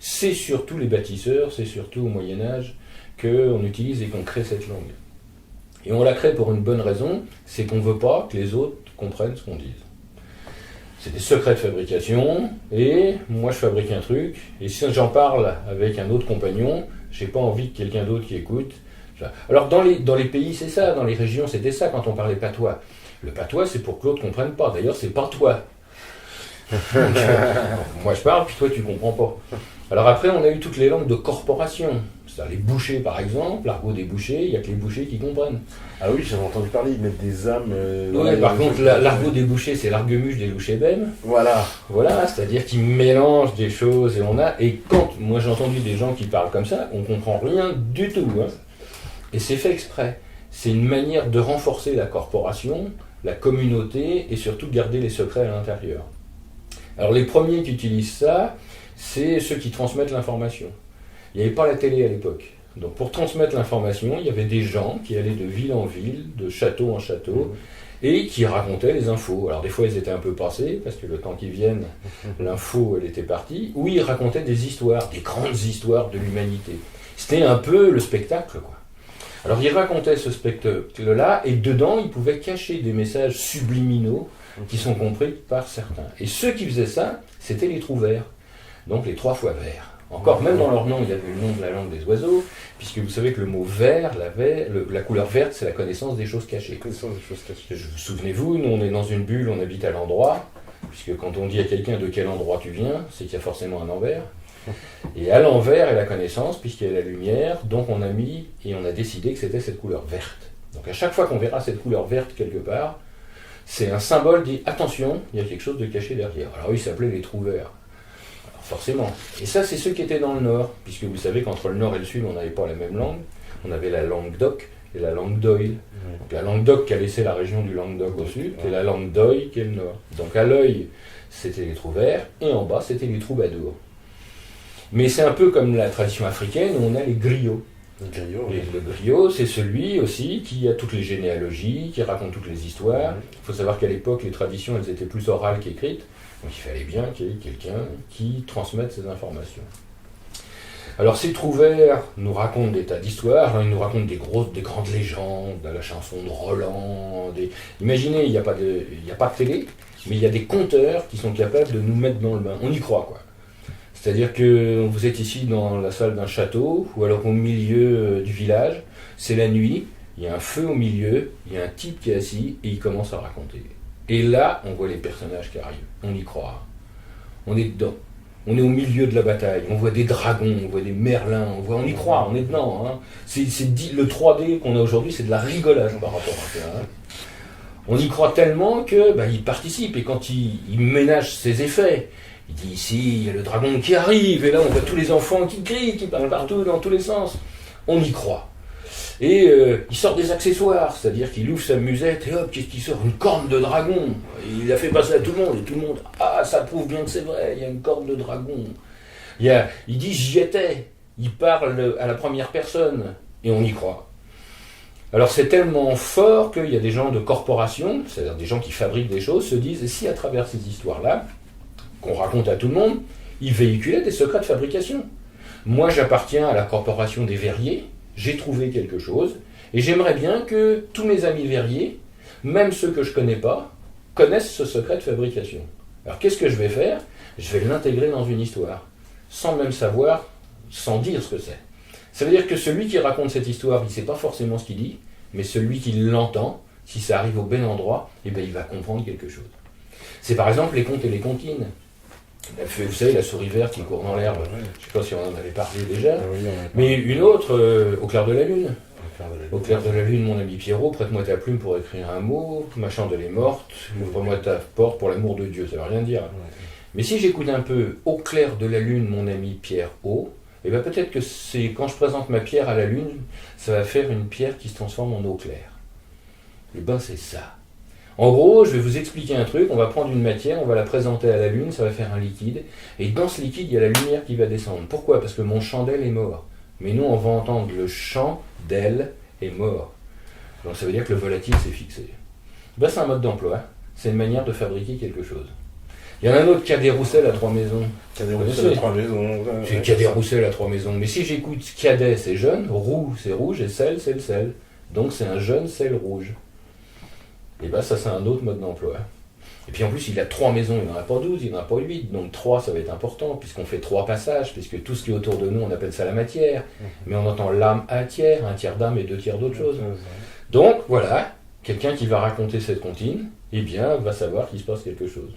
C'est surtout les bâtisseurs, c'est surtout au Moyen-Âge qu'on utilise et qu'on crée cette langue. Et on la crée pour une bonne raison, c'est qu'on ne veut pas que les autres comprennent ce qu'on dit. C'est des secrets de fabrication, et moi je fabrique un truc, et si j'en parle avec un autre compagnon, j'ai pas envie que quelqu'un d'autre qui écoute. Alors dans les pays c'est ça, dans les régions c'était ça quand on parlait patois. Le patois c'est pour que l'autre ne comprenne pas, d'ailleurs c'est pas toi. Moi je parle, puis toi tu comprends pas. Alors après on a eu toutes les langues de corporation. C'est-à-dire les bouchers par exemple, l'argot des bouchers, il n'y a que les bouchers qui comprennent. Ah oui, j'avais entendu parler, ils mettent des âmes... Oui, par contre l'argot des bouchers c'est l'arguemuche des louchébèmes. Voilà, c'est-à-dire qu'ils mélangent des choses et quand moi j'ai entendu des gens qui parlent comme ça, on comprend rien du tout. Hein. Et c'est fait exprès. C'est une manière de renforcer la corporation, la communauté et surtout de garder les secrets à l'intérieur. Alors les premiers qui utilisent ça, c'est ceux qui transmettent l'information. Il n'y avait pas la télé à l'époque. Donc pour transmettre l'information, il y avait des gens qui allaient de ville en ville, de château en château, et qui racontaient les infos. Alors des fois ils étaient un peu passés, parce que le temps qu'ils viennent, l'info elle était partie, ou ils racontaient des histoires, des grandes histoires de l'humanité. C'était un peu le spectacle, quoi. Alors ils racontaient ce spectacle-là, et dedans ils pouvaient cacher des messages subliminaux qui sont compris par certains. Et ceux qui faisaient ça, c'était les trous-verts, donc les 3 fois verts. Encore, même dans leur nom, il y avait le nom de la langue des oiseaux, puisque vous savez que le mot vert, la couleur verte, c'est la connaissance des choses cachées. Souvenez-vous, nous on est dans une bulle, on habite à l'endroit, puisque quand on dit à quelqu'un de quel endroit tu viens, c'est qu'il y a forcément un envers. Et à l'envers est la connaissance, puisqu'il y a la lumière, donc on a mis et on a décidé que c'était cette couleur verte. Donc à chaque fois qu'on verra cette couleur verte quelque part, c'est un symbole dit attention, il y a quelque chose de caché derrière. Alors ils s'appelaient les trous verts. Forcément. Et ça, c'est ceux qui étaient dans le nord, puisque vous savez qu'entre le nord et le sud, on n'avait pas la même langue. On avait la langue d'Oc et la langue d'Oïl. Donc la langue d'Oc qui a laissé la région du Languedoc au sud, et la langue d'Oïl qui est le nord. Donc à l'œil, c'était les trous verts, et en bas, c'était les troubadours. Mais c'est un peu comme la tradition africaine, où on a les griots. Le griot, c'est celui aussi qui a toutes les généalogies, qui raconte toutes les histoires. Il faut savoir qu'à l'époque, les traditions, elles étaient plus orales qu'écrites. Donc il fallait bien qu'il y ait quelqu'un qui transmette ces informations. Alors ces trous-verts nous racontent des tas d'histoires, ils nous racontent des grandes légendes, la chanson de Roland. Imaginez, il n'y a pas de télé, mais il y a des conteurs qui sont capables de nous mettre dans le bain. On y croit, quoi. C'est-à-dire que vous êtes ici dans la salle d'un château, ou alors au milieu du village, c'est la nuit, il y a un feu au milieu, il y a un type qui est assis, et il commence à raconter. Et là, on voit les personnages qui arrivent. On y croit. On est dedans. On est au milieu de la bataille. On voit des dragons, on voit des merlins. On y croit, on est dedans. Hein. Le 3D qu'on a aujourd'hui, c'est de la rigolade par rapport à ça. Hein. On y croit tellement qu'il participe. Et quand il ménage ses effets, il dit ici, il y a le dragon qui arrive. Et là, on voit tous les enfants qui crient, qui parlent partout, dans tous les sens. On y croit. Et il sort des accessoires, c'est-à-dire qu'il ouvre sa musette et hop, qu'est-ce qu'il sort? Une corne de dragon. Il a fait passer à tout le monde, et tout le monde, ah, ça prouve bien que c'est vrai, il y a une corne de dragon. Il dit, j'y étais. Il parle à la première personne, et on y croit. Alors c'est tellement fort qu'il y a des gens de corporation, c'est-à-dire des gens qui fabriquent des choses, se disent, et si à travers ces histoires-là, qu'on raconte à tout le monde, ils véhiculaient des secrets de fabrication. Moi, j'appartiens à la corporation des verriers, j'ai trouvé quelque chose, et j'aimerais bien que tous mes amis verriers, même ceux que je ne connais pas, connaissent ce secret de fabrication. Alors qu'est-ce que je vais faire? Je vais l'intégrer dans une histoire, sans même savoir, sans dire ce que c'est. Ça veut dire que celui qui raconte cette histoire, il ne sait pas forcément ce qu'il dit, mais celui qui l'entend, si ça arrive au bon endroit, il va comprendre quelque chose. C'est par exemple les contes et les comptines. Vous savez, la souris verte qui court dans l'herbe, je ne sais pas si on en avait parlé déjà, mais une autre, au clair de la lune. Au clair de la lune, mon ami Pierrot, prête-moi ta plume pour écrire un mot, ma chandelle est morte, ouvre-moi ta porte pour l'amour de Dieu, ça ne veut rien dire. Mais si j'écoute un peu au clair de la lune, mon ami Pierrot, et bien peut-être que c'est quand je présente ma pierre à la lune, ça va faire une pierre qui se transforme en eau claire. Et ben c'est ça. En gros, je vais vous expliquer un truc, on va prendre une matière, on va la présenter à la lune, ça va faire un liquide, et dans ce liquide, il y a la lumière qui va descendre. Pourquoi? Parce que mon chandelle est mort. Mais nous, on va entendre le chant d'elle est mort. Donc ça veut dire que le volatile s'est fixé. Ben, c'est un mode d'emploi, c'est une manière de fabriquer quelque chose. Il y en a un autre, Cadet-Roussel à Trois-Maisons. Cadet-Roussel à Trois-Maisons. C'est Cadet-Roussel à Trois-Maisons. Mais si j'écoute Cadet, c'est jeune, Roux, c'est rouge, et Sel, c'est le sel. Donc c'est un jeune sel rouge. Et bien ça, c'est un autre mode d'emploi. Et puis en plus, il a 3 maisons, il n'en a pas 12, il n'en a pas 8. Donc 3, ça va être important, puisqu'on fait 3 passages, puisque tout ce qui est autour de nous, on appelle ça la matière. Mais on entend l'âme un tiers d'âme et 2 tiers d'autre chose. Donc voilà, quelqu'un qui va raconter cette comptine, eh bien, va savoir qu'il se passe quelque chose.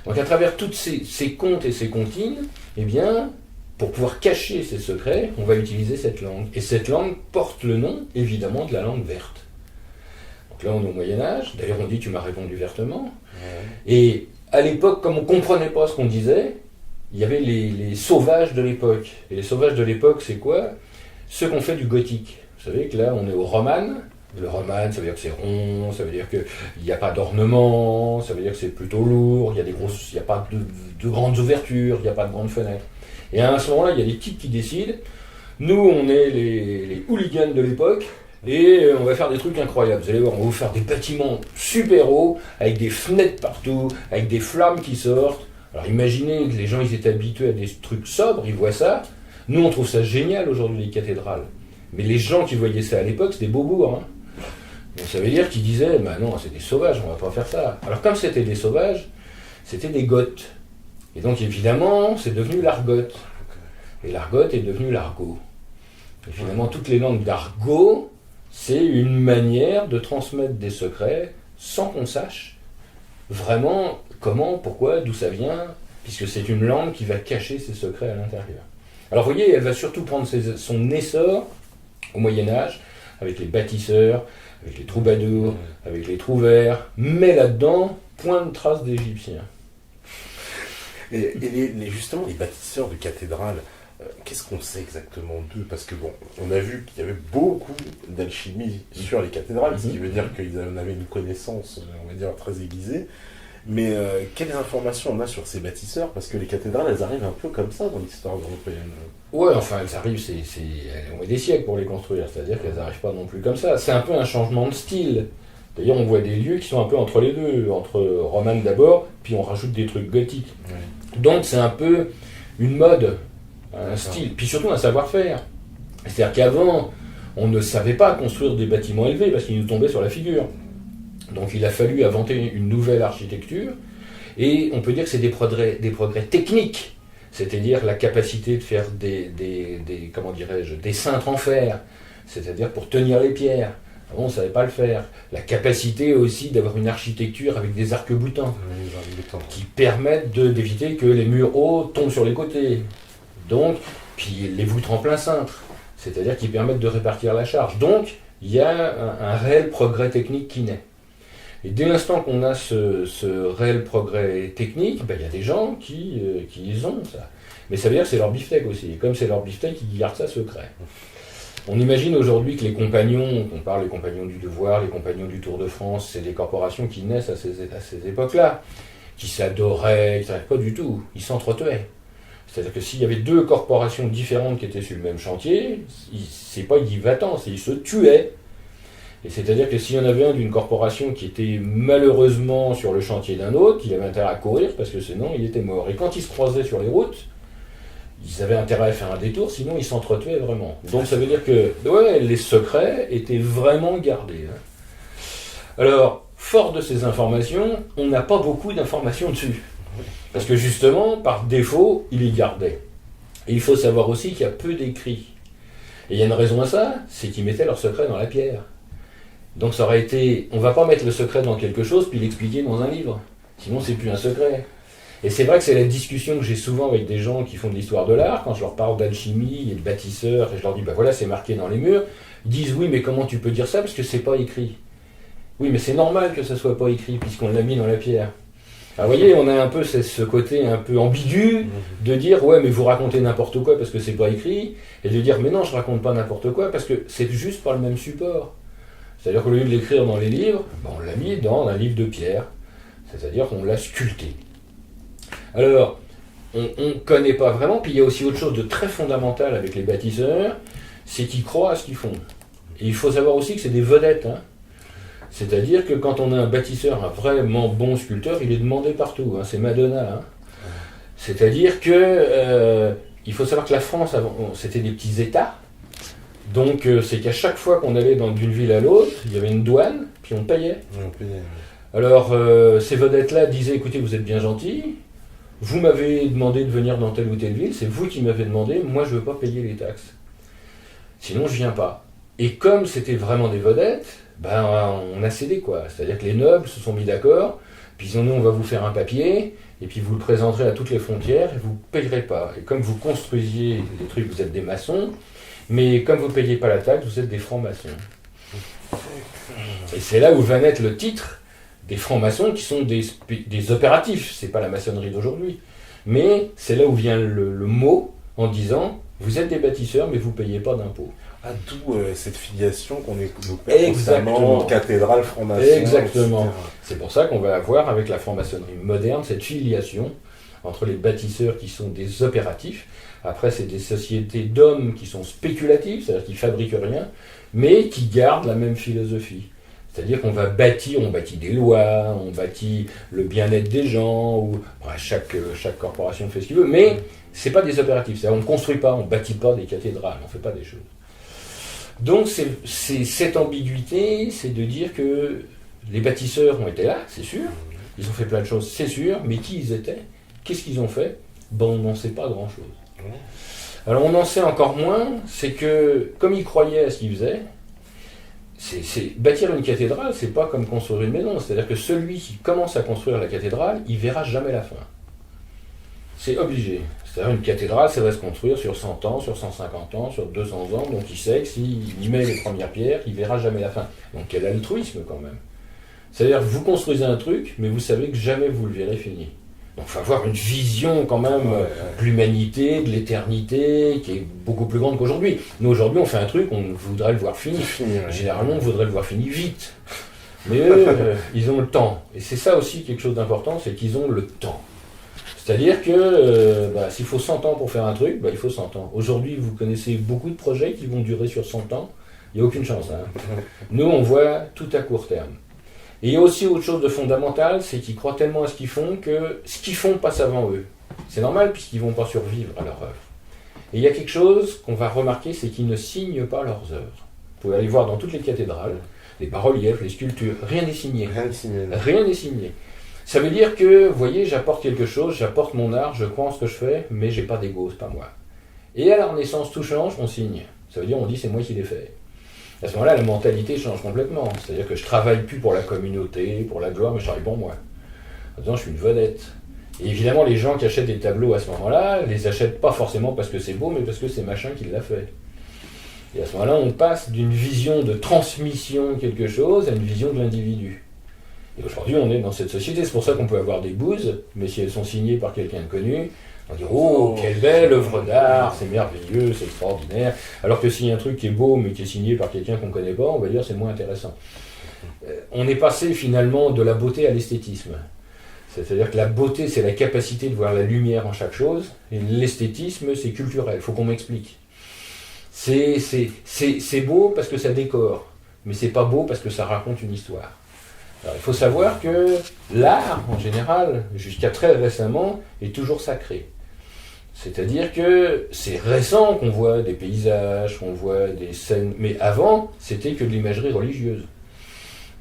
Donc à travers toutes ces contes et ces comptines, eh bien, pour pouvoir cacher ces secrets, on va utiliser cette langue. Et cette langue porte le nom, évidemment, de la langue verte. Donc là, on est au Moyen-Âge. D'ailleurs, on dit « tu m'as répondu vertement ». Et à l'époque, comme on ne comprenait pas ce qu'on disait, il y avait les sauvages de l'époque. Et les sauvages de l'époque, c'est quoi? Ceux qu'on fait du gothique. Vous savez que là, on est au roman. Le roman, ça veut dire que c'est rond, ça veut dire qu'il n'y a pas d'ornement, ça veut dire que c'est plutôt lourd, il n'y a pas de grandes ouvertures, il n'y a pas de grandes fenêtres. Et à ce moment-là, il y a des types qui décident, nous, on est les hooligans de l'époque, et on va faire des trucs incroyables. Vous allez voir, on va vous faire des bâtiments super hauts, avec des fenêtres partout, avec des flammes qui sortent. Alors imaginez que les gens, ils étaient habitués à des trucs sobres, ils voient ça. Nous, on trouve ça génial aujourd'hui, les cathédrales. Mais les gens qui voyaient ça à l'époque, c'était des bourgs, hein. Donc ça veut dire qu'ils disaient, bah non, c'est des sauvages, on va pas faire ça. Alors comme c'était des sauvages, c'était des goths. Et donc évidemment, c'est devenu l'argote. Et l'argote est devenu l'argot. Et finalement, toutes les langues d'argot, c'est une manière de transmettre des secrets sans qu'on sache vraiment comment, pourquoi, d'où ça vient, puisque c'est une langue qui va cacher ses secrets à l'intérieur. Alors vous voyez, elle va surtout prendre son essor au Moyen-Âge, avec les bâtisseurs, avec les troubadours, avec les trouvères, mais là-dedans, point de trace d'Égyptiens. Et justement, les bâtisseurs de cathédrales, qu'est-ce qu'on sait exactement d'eux? Parce que bon, on a vu qu'il y avait beaucoup d'alchimie sur les cathédrales, ce qui veut dire qu'ils en avaient une connaissance, on va dire, très aiguisée. Mais quelles informations on a sur ces bâtisseurs? Parce que les cathédrales, elles arrivent un peu comme ça dans l'histoire européenne. Ouais, enfin, elles arrivent, on met des siècles pour les construire, c'est-à-dire qu'elles n'arrivent pas non plus comme ça. C'est un peu un changement de style. D'ailleurs, on voit des lieux qui sont un peu entre les deux, entre romane d'abord, puis on rajoute des trucs gothiques. Ouais. Donc c'est un peu une mode, un style, puis surtout un savoir-faire. C'est-à-dire qu'avant, on ne savait pas construire des bâtiments élevés parce qu'ils nous tombaient sur la figure. Donc il a fallu inventer une nouvelle architecture, et on peut dire que c'est des progrès techniques, c'est-à-dire la capacité de faire des cintres en fer, c'est-à-dire pour tenir les pierres. Avant, on ne savait pas le faire. La capacité aussi d'avoir une architecture avec des arcs-boutants qui permettent d'éviter que les murs hauts tombent sur les côtés. Donc, puis les voûtes en plein cintre, c'est-à-dire qui permettent de répartir la charge. Donc, il y a un réel progrès technique qui naît. Et dès l'instant qu'on a ce réel progrès technique, ben, il y a des gens qui ont ça. Mais ça veut dire que c'est leur beefsteak aussi. Et comme c'est leur beefsteak, ils gardent ça secret. On imagine aujourd'hui que les compagnons, on parle des compagnons du devoir, les compagnons du Tour de France, c'est des corporations qui naissent à ces époques-là, qui s'adoraient, pas du tout, ils s'entretuaient. C'est-à-dire que s'il y avait 2 corporations différentes qui étaient sur le même chantier, c'est pas ils va-t'en, c'est ils se tuaient. Et c'est-à-dire que s'il y en avait un d'une corporation qui était malheureusement sur le chantier d'un autre, il avait intérêt à courir parce que sinon il était mort. Et quand ils se croisaient sur les routes, ils avaient intérêt à faire un détour, sinon ils s'entretuaient vraiment. Donc ça veut dire que les secrets étaient vraiment gardés. Hein. Alors, fort de ces informations, on n'a pas beaucoup d'informations dessus. Parce que justement, par défaut, ils les gardaient. Et il faut savoir aussi qu'il y a peu d'écrits. Et il y a une raison à ça, c'est qu'ils mettaient leurs secrets dans la pierre. Donc ça aurait été, on ne va pas mettre le secret dans quelque chose puis l'expliquer dans un livre. Sinon c'est plus un secret. Et c'est vrai que c'est la discussion que j'ai souvent avec des gens qui font de l'histoire de l'art, quand je leur parle d'alchimie et de bâtisseurs, et je leur dis, voilà, c'est marqué dans les murs, ils disent, oui, mais comment tu peux dire ça, parce que c'est pas écrit. Oui, mais c'est normal que ça soit pas écrit, puisqu'on l'a mis dans la pierre. Alors vous voyez, on a un peu ce côté un peu ambigu de dire, ouais, mais vous racontez n'importe quoi parce que c'est pas écrit, et de dire, mais non, je raconte pas n'importe quoi, parce que c'est juste pas le même support. C'est-à-dire qu'au lieu de l'écrire dans les livres, on l'a mis dans un livre de pierre, c'est-à-dire qu'on l'a sculpté. Alors, on ne connaît pas vraiment, puis il y a aussi autre chose de très fondamental avec les bâtisseurs, c'est qu'ils croient à ce qu'ils font. Et il faut savoir aussi que c'est des vedettes. Hein. C'est-à-dire que quand on a un bâtisseur, un vraiment bon sculpteur, il est demandé partout, hein, c'est Madonna. Hein. C'est-à-dire que il faut savoir que la France, avant, c'était des petits États. Donc c'est qu'à chaque fois qu'on allait d'une ville à l'autre, il y avait une douane, puis on payait. Alors ces vedettes-là disaient, écoutez, vous êtes bien gentils, vous m'avez demandé de venir dans telle ou telle ville, c'est vous qui m'avez demandé, moi je ne veux pas payer les taxes. Sinon je viens pas. Et comme c'était vraiment des vedettes, ben on a cédé quoi. C'est-à-dire que les nobles se sont mis d'accord, puis ils ont dit on va vous faire un papier, et puis vous le présenterez à toutes les frontières, et vous ne payerez pas. Et comme vous construisiez des trucs, vous êtes des maçons, mais comme vous ne payez pas la taxe, vous êtes des francs-maçons. Et c'est là où va naître le titre des francs-maçons qui sont des opératifs. C'est pas la maçonnerie d'aujourd'hui. Mais c'est là où vient le mot en disant vous êtes des bâtisseurs, mais vous ne payez pas d'impôts. Ah, d'où cette filiation qu'on est constamment cathédrale, franc-maçon. Exactement. Etc. C'est pour ça qu'on va avoir avec la franc-maçonnerie moderne cette filiation entre les bâtisseurs qui sont des opératifs. Après, c'est des sociétés d'hommes qui sont spéculatives, c'est-à-dire qui ne fabriquent rien, mais qui gardent la même philosophie. C'est-à-dire qu'on va bâtir, on bâtit des lois, on bâtit le bien-être des gens, ou chaque corporation fait ce qu'il veut, mais ce n'est pas des opératifs. C'est-à-dire on ne construit pas, on ne bâtit pas des cathédrales, on ne fait pas des choses. Donc c'est cette ambiguïté, c'est de dire que les bâtisseurs ont été là, c'est sûr, ils ont fait plein de choses, c'est sûr, mais qui ils étaient, qu'est-ce qu'ils ont fait, on n'en sait pas grand-chose. Alors on en sait encore moins, c'est que comme ils croyaient à ce qu'ils faisaient, bâtir une cathédrale, c'est pas comme construire une maison, c'est-à-dire que celui qui commence à construire la cathédrale, il verra jamais la fin. C'est obligé. C'est-à-dire une cathédrale, ça va se construire sur 100 ans, sur 150 ans, sur 200 ans, donc il sait que s'il met les premières pierres, il verra jamais la fin. Donc quel altruisme quand même. C'est-à-dire que vous construisez un truc, mais vous savez que jamais vous le verrez fini. Donc il faut avoir une vision quand même de l'humanité, de l'éternité, qui est beaucoup plus grande qu'aujourd'hui. Nous aujourd'hui on fait un truc, on voudrait le voir fini. Généralement on voudrait le voir fini vite. Mais eux, ils ont le temps. Et c'est ça aussi quelque chose d'important, c'est qu'ils ont le temps. C'est-à-dire que s'il faut 100 ans pour faire un truc, il faut 100 ans. Aujourd'hui vous connaissez beaucoup de projets qui vont durer sur 100 ans, il n'y a aucune chance. Hein. Nous on voit tout à court terme. Et il y a aussi autre chose de fondamental, c'est qu'ils croient tellement à ce qu'ils font que ce qu'ils font passe avant eux. C'est normal puisqu'ils ne vont pas survivre à leur œuvre. Et il y a quelque chose qu'on va remarquer, c'est qu'ils ne signent pas leurs œuvres. Vous pouvez aller voir dans toutes les cathédrales, les bas-reliefs, les sculptures, rien n'est signé. Rien n'est signé. Ça veut dire que, vous voyez, j'apporte quelque chose, j'apporte mon art, je crois en ce que je fais, mais j'ai pas d'ego, c'est pas moi. Et à la Renaissance, tout change, on signe. Ça veut dire on dit c'est moi qui l'ai fait. À ce moment-là, la mentalité change complètement. C'est-à-dire que je ne travaille plus pour la communauté, pour la gloire, mais je travaille pour moi. Maintenant, je suis une vedette. Et évidemment, les gens qui achètent des tableaux à ce moment-là, les achètent pas forcément parce que c'est beau, mais parce que c'est machin qui l'a fait. Et à ce moment-là, on passe d'une vision de transmission de quelque chose à une vision de l'individu. Et aujourd'hui, on est dans cette société. C'est pour ça qu'on peut avoir des bouses, mais si elles sont signées par quelqu'un de connu, on va dire « Oh, quelle belle œuvre d'art, c'est merveilleux, c'est extraordinaire ». Alors que s'il y a un truc qui est beau, mais qui est signé par quelqu'un qu'on ne connaît pas, on va dire « c'est moins intéressant ». On est passé finalement de la beauté à l'esthétisme. C'est-à-dire que la beauté, c'est la capacité de voir la lumière en chaque chose, et l'esthétisme, c'est culturel. Il faut qu'on m'explique. C'est beau parce que ça décore, mais c'est pas beau parce que ça raconte une histoire. Alors, il faut savoir que l'art, en général, jusqu'à très récemment, est toujours sacré. C'est-à-dire que c'est récent qu'on voit des paysages, qu'on voit des scènes, mais avant, c'était que de l'imagerie religieuse.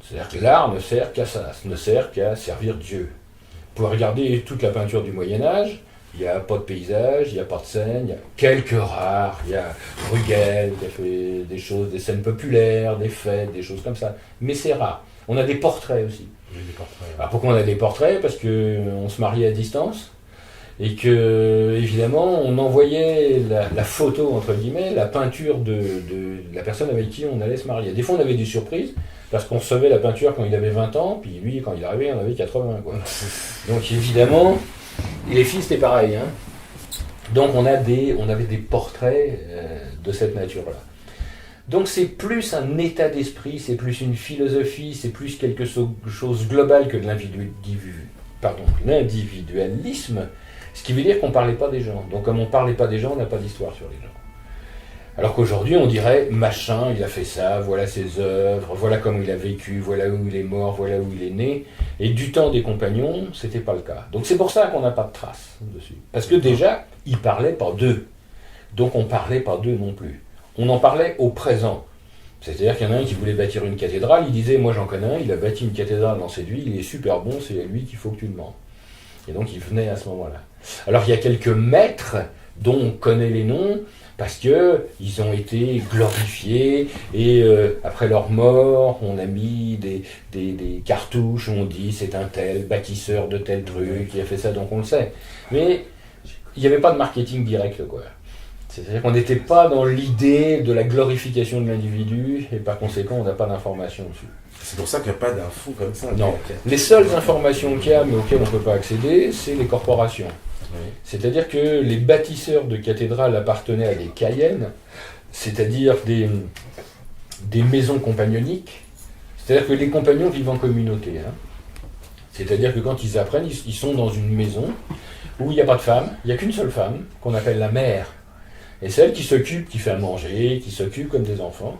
C'est-à-dire que l'art ne sert qu'à ça, ne sert qu'à servir Dieu. Vous pouvez regarder toute la peinture du Moyen-Âge, il n'y a pas de paysage, il n'y a pas de scène, il y a quelques rares, il y a Bruegel qui a fait des choses, des scènes populaires, des fêtes, des choses comme ça, mais c'est rare. On a des portraits aussi. Oui, des portraits. Alors pourquoi on a des portraits ? Parce qu'on se mariait à distance et que, évidemment, on envoyait la photo, entre guillemets, la peinture de la personne avec qui on allait se marier. Des fois, on avait des surprises parce qu'on recevait la peinture quand il avait 20 ans, puis lui, quand il arrivait, on avait 80. Quoi. Donc, évidemment, et les filles, c'était pareil. Hein. Donc, on avait des portraits de cette nature-là. Donc c'est plus un état d'esprit, c'est plus une philosophie, c'est plus quelque chose global que de l'individualisme, ce qui veut dire qu'on ne parlait pas des gens. Donc comme on ne parlait pas des gens, on n'a pas d'histoire sur les gens. Alors qu'aujourd'hui, on dirait, machin, il a fait ça, voilà ses œuvres, voilà comment il a vécu, voilà où il est mort, voilà où il est né. Et du temps des compagnons, c'était pas le cas. Donc c'est pour ça qu'on n'a pas de traces dessus. Parce que déjà, ils parlaient pas d'eux. Donc on parlait pas d'eux non plus. On en parlait au présent. C'est-à-dire qu'il y en a un qui voulait bâtir une cathédrale, il disait, moi j'en connais un, il a bâti une cathédrale dans cette ville, il est super bon, c'est à lui qu'il faut que tu demandes. Et donc il venait à ce moment-là. Alors il y a quelques maîtres dont on connaît les noms, parce qu'ils ont été glorifiés, et après leur mort, on a mis des cartouches, on dit c'est un tel bâtisseur de tel truc, qui a fait ça, donc on le sait. Mais il n'y avait pas de marketing direct, quoi. C'est-à-dire qu'on n'était pas dans l'idée de la glorification de l'individu, et par conséquent, on n'a pas d'informations dessus. C'est pour ça qu'il n'y a pas d'infos comme ça. Non. Les seules informations qu'il y a, mais auxquelles on ne peut pas accéder, c'est les corporations. Oui. C'est-à-dire que les bâtisseurs de cathédrales appartenaient à des cayennes, c'est-à-dire des maisons compagnoniques. C'est-à-dire que les compagnons vivent en communauté. Hein. C'est-à-dire que quand ils apprennent, ils sont dans une maison où il n'y a pas de femme, il n'y a qu'une seule femme, qu'on appelle la mère. Et c'est elle qui s'occupe, qui fait à manger, qui s'occupe comme des enfants.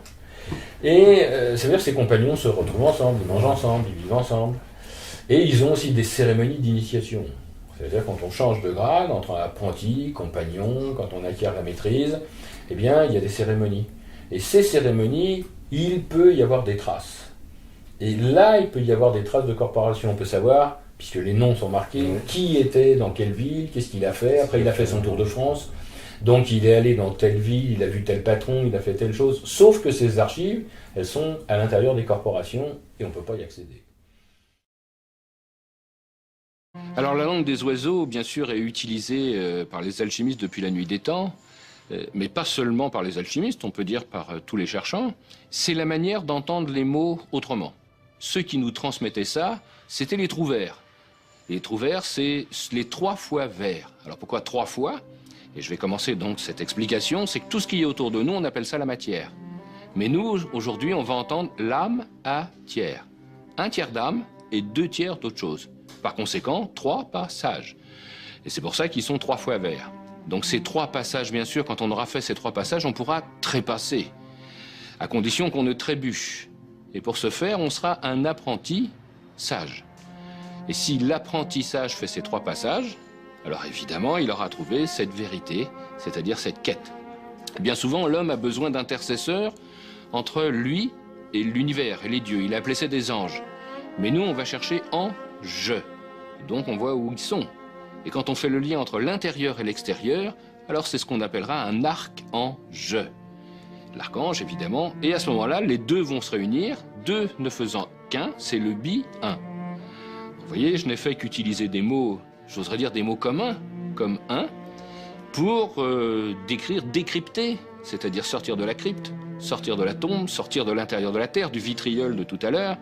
Et ça veut dire que ces compagnons se retrouvent ensemble, ils mangent ensemble, ils vivent ensemble. Et ils ont aussi des cérémonies d'initiation. C'est-à-dire quand on change de grade, entre apprenti, compagnon, quand on acquiert la maîtrise, eh bien, il y a des cérémonies. Et ces cérémonies, il peut y avoir des traces. Et là, il peut y avoir des traces de corporation. On peut savoir, puisque les noms sont marqués, qui était dans quelle ville, qu'est-ce qu'il a fait. Après, il a fait son tour de France. Donc, il est allé dans telle ville, il a vu tel patron, il a fait telle chose. Sauf que ces archives, elles sont à l'intérieur des corporations et on ne peut pas y accéder. Alors la langue des oiseaux, bien sûr, est utilisée par les alchimistes depuis la nuit des temps, mais pas seulement par les alchimistes, on peut dire par tous les cherchants. C'est la manière d'entendre les mots autrement. Ceux qui nous transmettaient ça, c'était les trouvères. Les trouvères, c'est les 3 fois vers. Alors pourquoi 3 fois ? Et je vais commencer donc cette explication, c'est que tout ce qui est autour de nous, on appelle ça la matière. Mais nous, aujourd'hui, on va entendre l'âme à tiers. 1 tiers d'âme et 2 tiers d'autre chose. Par conséquent, 3 passages. Et c'est pour ça qu'ils sont 3 fois vers. Donc ces 3 passages, bien sûr, quand on aura fait ces 3 passages, on pourra trépasser, à condition qu'on ne trébuche. Et pour ce faire, on sera un apprenti sage. Et si l'apprentissage fait ces 3 passages, alors évidemment, il aura trouvé cette vérité, c'est-à-dire cette quête. Bien souvent, l'homme a besoin d'intercesseurs entre lui et l'univers et les dieux. Il a appelé ça des anges. Mais nous, on va chercher en je. Donc on voit où ils sont. Et quand on fait le lien entre l'intérieur et l'extérieur, alors c'est ce qu'on appellera un arc-en-je. L'archange, évidemment. Et à ce moment-là, les deux vont se réunir, 2 ne faisant qu'un, c'est le bi-un. Vous voyez, je n'ai fait qu'utiliser des mots, j'oserais dire des mots communs, comme un, pour décrire, décrypter, c'est-à-dire sortir de la crypte, sortir de la tombe, sortir de l'intérieur de la terre, du vitriol de tout à l'heure,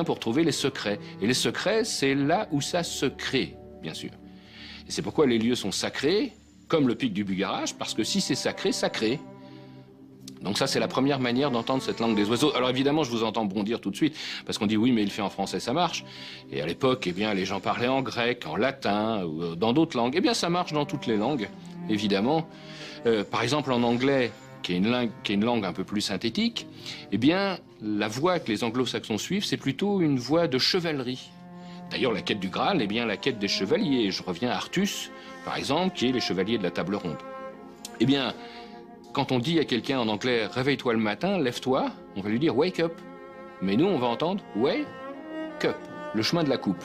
pour trouver les secrets. Et les secrets, c'est là où ça se crée, bien sûr. Et c'est pourquoi les lieux sont sacrés, comme le pic du Bugarach, parce que si c'est sacré, ça crée. Donc ça, c'est la première manière d'entendre cette langue des oiseaux. Alors évidemment, je vous entends bondir tout de suite, parce qu'on dit oui, mais il fait en français, ça marche. Et à l'époque, eh bien, les gens parlaient en grec, en latin, ou dans d'autres langues. Eh bien, ça marche dans toutes les langues, évidemment. Par exemple, en anglais, qui est une langue un peu plus synthétique, eh bien, la voie que les anglo-saxons suivent, c'est plutôt une voie de chevalerie. D'ailleurs, la quête du Graal est bien la quête des chevaliers. Je reviens à Artus, par exemple, qui est les chevaliers de la table ronde. Eh bien, quand on dit à quelqu'un en anglais « réveille-toi le matin, lève-toi », on va lui dire « wake up ». Mais nous, on va entendre « wake up », le chemin de la coupe.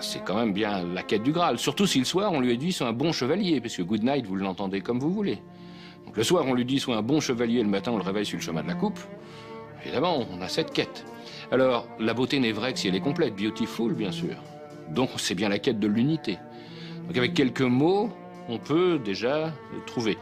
C'est quand même bien la quête du Graal. Surtout si le soir, on lui a dit « sois un bon chevalier », parce que « good night », vous l'entendez comme vous voulez. Donc le soir, on lui dit « sois un bon chevalier », le matin, on le réveille sur le chemin de la coupe. Évidemment, on a cette quête. Alors, la beauté n'est vraie que si elle est complète, beautiful, bien sûr. Donc, c'est bien la quête de l'unité. Donc, avec quelques mots, on peut déjà trouver.